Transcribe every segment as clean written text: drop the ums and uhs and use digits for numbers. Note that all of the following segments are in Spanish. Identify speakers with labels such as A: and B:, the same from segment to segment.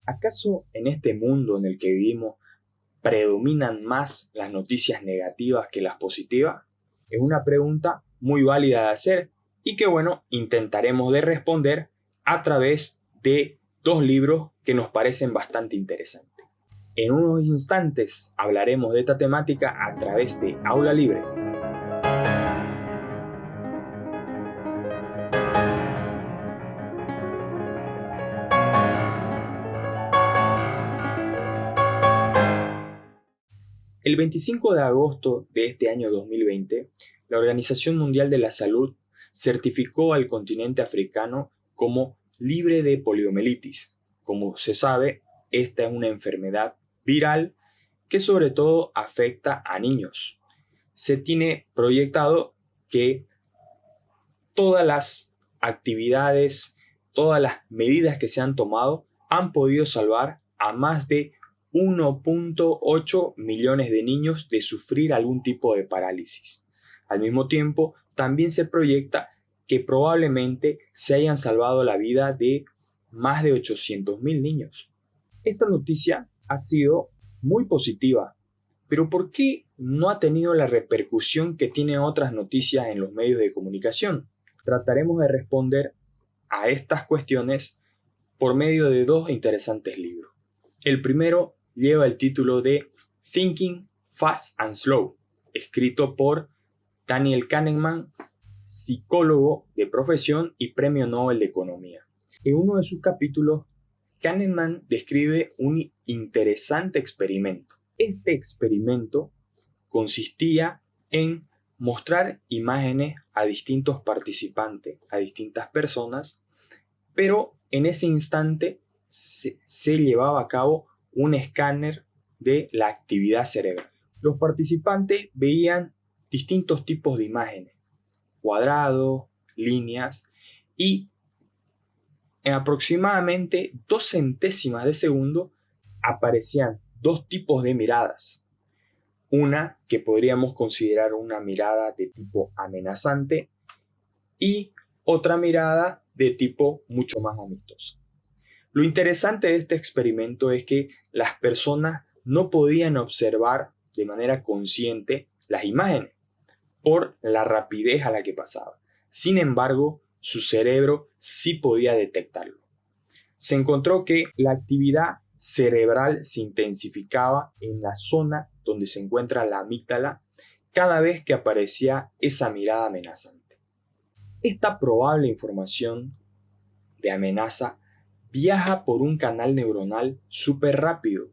A: ¿Acaso en este mundo en el que vivimos predominan más las noticias negativas que las positivas? Es una pregunta muy válida de hacer y que intentaremos de responder a través de dos libros que nos parecen bastante interesantes. En unos instantes hablaremos de esta temática a través de Aula Libre. El 25 de agosto de este año 2020, la Organización Mundial de la Salud certificó al continente africano como libre de poliomielitis. Como se sabe, esta es una enfermedad viral que sobre todo afecta a niños. Se tiene proyectado que todas las actividades, todas las medidas que se han tomado han podido salvar a más de 1.8 millones de niños de sufrir algún tipo de parálisis. Al mismo tiempo, también se proyecta que probablemente se hayan salvado la vida de más de 800.000 niños. Esta noticia ha sido muy positiva, pero ¿por qué no ha tenido la repercusión que tienen otras noticias en los medios de comunicación? Trataremos de responder a estas cuestiones por medio de dos interesantes libros. El primero lleva el título de Thinking Fast and Slow, escrito por Daniel Kahneman, psicólogo de profesión y premio Nobel de Economía. En uno de sus capítulos, Kahneman describe un interesante experimento. Este experimento consistía en mostrar imágenes a distintos participantes, a distintas personas, pero en ese instante se llevaba a cabo un escáner de la actividad cerebral. Los participantes veían distintos tipos de imágenes, cuadrados, líneas, y en aproximadamente 2 centésimas de segundo aparecían dos tipos de miradas. Una que podríamos considerar una mirada de tipo amenazante y otra mirada de tipo mucho más amistoso. Lo interesante de este experimento es que las personas no podían observar de manera consciente las imágenes por la rapidez a la que pasaba. Sin embargo, su cerebro sí podía detectarlo. Se encontró que la actividad cerebral se intensificaba en la zona donde se encuentra la amígdala cada vez que aparecía esa mirada amenazante. Esta probable información de amenaza viaja por un canal neuronal súper rápido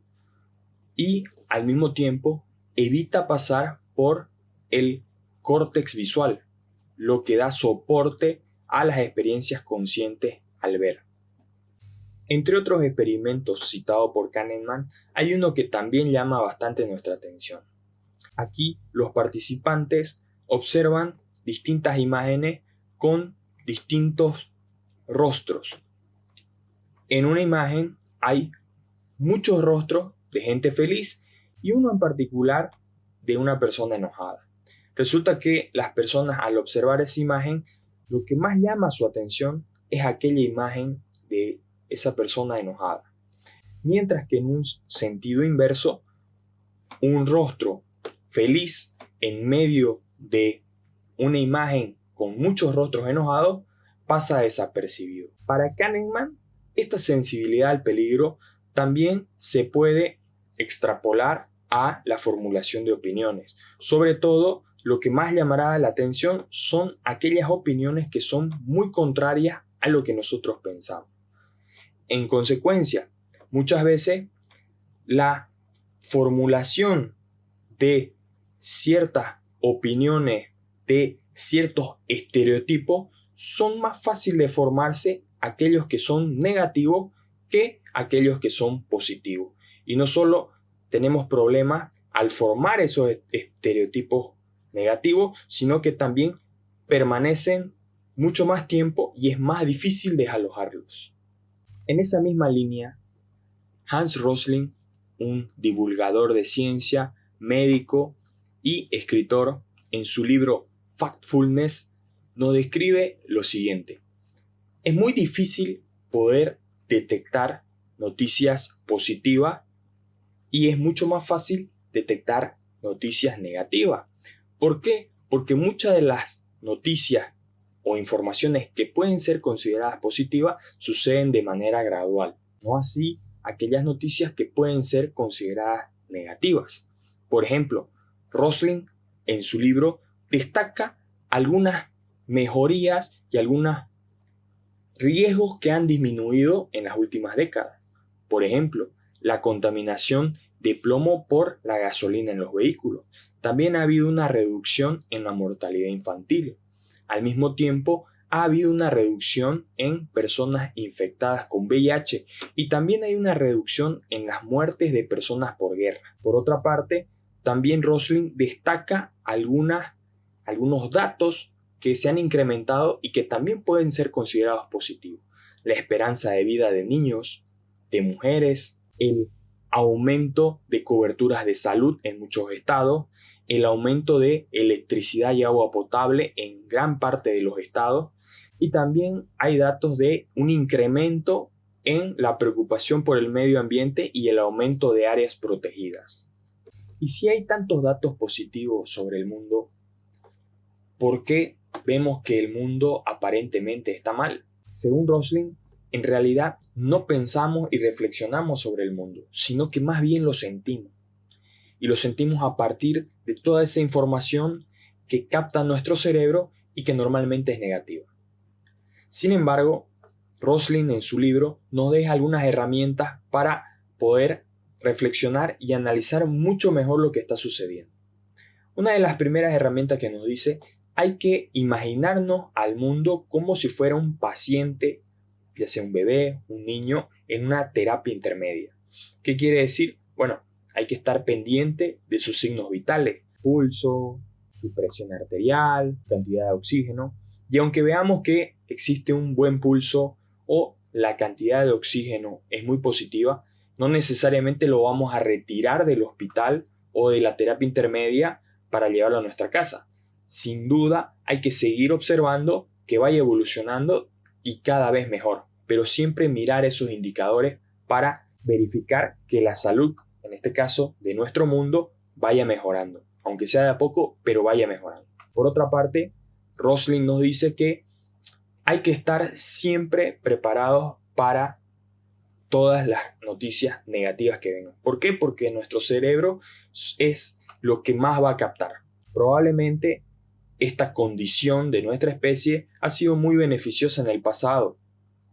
A: y al mismo tiempo evita pasar por el córtex visual, lo que da soporte a las experiencias conscientes al ver. Entre otros experimentos citados por Kahneman, hay uno que también llama bastante nuestra atención. Aquí los participantes observan distintas imágenes con distintos rostros. En una imagen hay muchos rostros de gente feliz y uno en particular de una persona enojada. Resulta que las personas, al observar esa imagen, lo que más llama su atención es aquella imagen de esa persona enojada. Mientras que en un sentido inverso, un rostro feliz en medio de una imagen con muchos rostros enojados pasa desapercibido. Para Kahneman, esta sensibilidad al peligro también se puede extrapolar a la formulación de opiniones. Sobre todo, lo que más llamará la atención son aquellas opiniones que son muy contrarias a lo que nosotros pensamos. En consecuencia, muchas veces la formulación de ciertas opiniones, de ciertos estereotipos, son más fáciles de formarse aquellos que son negativos que aquellos que son positivos. Y no solo tenemos problemas al formar esos estereotipos negativos, sino que también permanecen mucho más tiempo y es más difícil desalojarlos. En esa misma línea, Hans Rosling, un divulgador de ciencia, médico y escritor, en su libro Factfulness, nos describe lo siguiente. Es muy difícil poder detectar noticias positivas y es mucho más fácil detectar noticias negativas. ¿Por qué? Porque muchas de las noticias o informaciones que pueden ser consideradas positivas suceden de manera gradual, no así aquellas noticias que pueden ser consideradas negativas. Por ejemplo, Rosling en su libro destaca algunas mejorías y algunos riesgos que han disminuido en las últimas décadas. Por ejemplo, la contaminación de plomo por la gasolina en los vehículos. También ha habido una reducción en la mortalidad infantil. Al mismo tiempo, ha habido una reducción en personas infectadas con VIH y también hay una reducción en las muertes de personas por guerra. Por otra parte, también Rosling destaca algunos datos que se han incrementado y que también pueden ser considerados positivos. La esperanza de vida de niños, de mujeres, el aumento de coberturas de salud en muchos estados, el aumento de electricidad y agua potable en gran parte de los estados y también hay datos de un incremento en la preocupación por el medio ambiente y el aumento de áreas protegidas. Y si hay tantos datos positivos sobre el mundo, ¿por qué vemos que el mundo aparentemente está mal? Según Rosling, en realidad no pensamos y reflexionamos sobre el mundo, sino que más bien lo sentimos. Y lo sentimos a partir de toda esa información que capta nuestro cerebro y que normalmente es negativa. Sin embargo, Rosling en su libro nos deja algunas herramientas para poder reflexionar y analizar mucho mejor lo que está sucediendo. Una de las primeras herramientas que nos dice, hay que imaginarnos al mundo como si fuera un paciente, ya sea un bebé, un niño, en una terapia intermedia. ¿Qué quiere decir? Bueno, hay que estar pendiente de sus signos vitales, pulso, su presión arterial, cantidad de oxígeno. Y aunque veamos que existe un buen pulso o la cantidad de oxígeno es muy positiva, no necesariamente lo vamos a retirar del hospital o de la terapia intermedia para llevarlo a nuestra casa. Sin duda hay que seguir observando que vaya evolucionando y cada vez mejor, pero siempre mirar esos indicadores para verificar que la salud, en este caso de nuestro mundo, vaya mejorando, aunque sea de a poco, pero vaya mejorando. Por otra parte, Rosling nos dice que hay que estar siempre preparados para todas las noticias negativas que vengan. ¿Por qué? Porque nuestro cerebro es lo que más va a captar. Probablemente esta condición de nuestra especie ha sido muy beneficiosa en el pasado,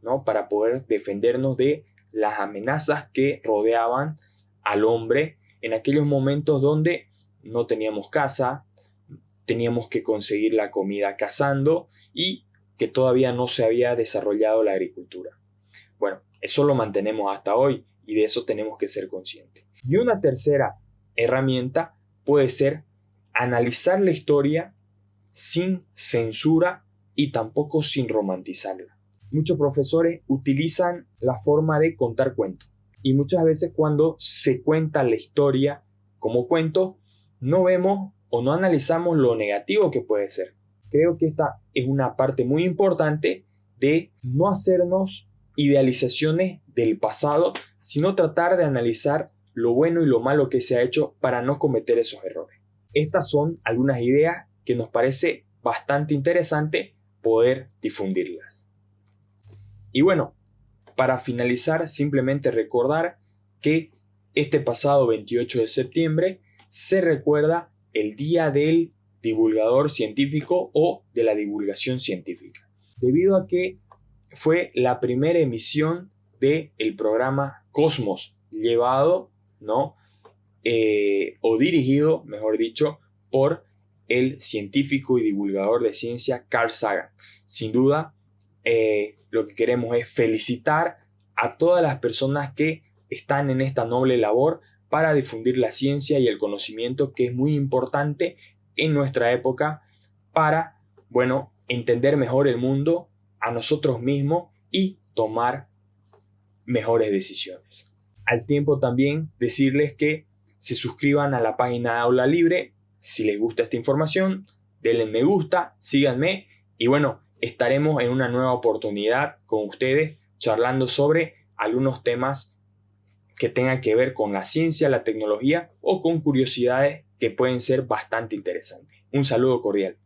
A: ¿no? Para poder defendernos de las amenazas que rodeaban al hombre en aquellos momentos donde no teníamos casa, teníamos que conseguir la comida cazando y que todavía no se había desarrollado la agricultura. Bueno, eso lo mantenemos hasta hoy y de eso tenemos que ser conscientes. Y una tercera herramienta puede ser analizar la historia sin censura y tampoco sin romantizarla. Muchos profesores utilizan la forma de contar cuentos y muchas veces cuando se cuenta la historia como cuento no vemos o no analizamos lo negativo que puede ser. Creo que esta es una parte muy importante de no hacernos idealizaciones del pasado, sino tratar de analizar lo bueno y lo malo que se ha hecho para no cometer esos errores. Estas son algunas ideas que nos parece bastante interesante poder difundirlas. Y bueno, para finalizar, simplemente recordar que este pasado 28 de septiembre se recuerda el Día del Divulgador Científico o de la Divulgación Científica, debido a que fue la primera emisión del programa Cosmos, llevado, ¿no? O dirigido, mejor dicho, por el científico y divulgador de ciencia Carl Sagan. Sin duda, lo que queremos es felicitar a todas las personas que están en esta noble labor para difundir la ciencia y el conocimiento, que es muy importante en nuestra época para, bueno, entender mejor el mundo, a nosotros mismos y tomar mejores decisiones. Al tiempo también decirles que se suscriban a la página Aula Libre. Si les gusta esta información, denle me gusta, síganme y bueno, estaremos en una nueva oportunidad con ustedes charlando sobre algunos temas que tenga que ver con la ciencia, la tecnología o con curiosidades que pueden ser bastante interesantes. Un saludo cordial.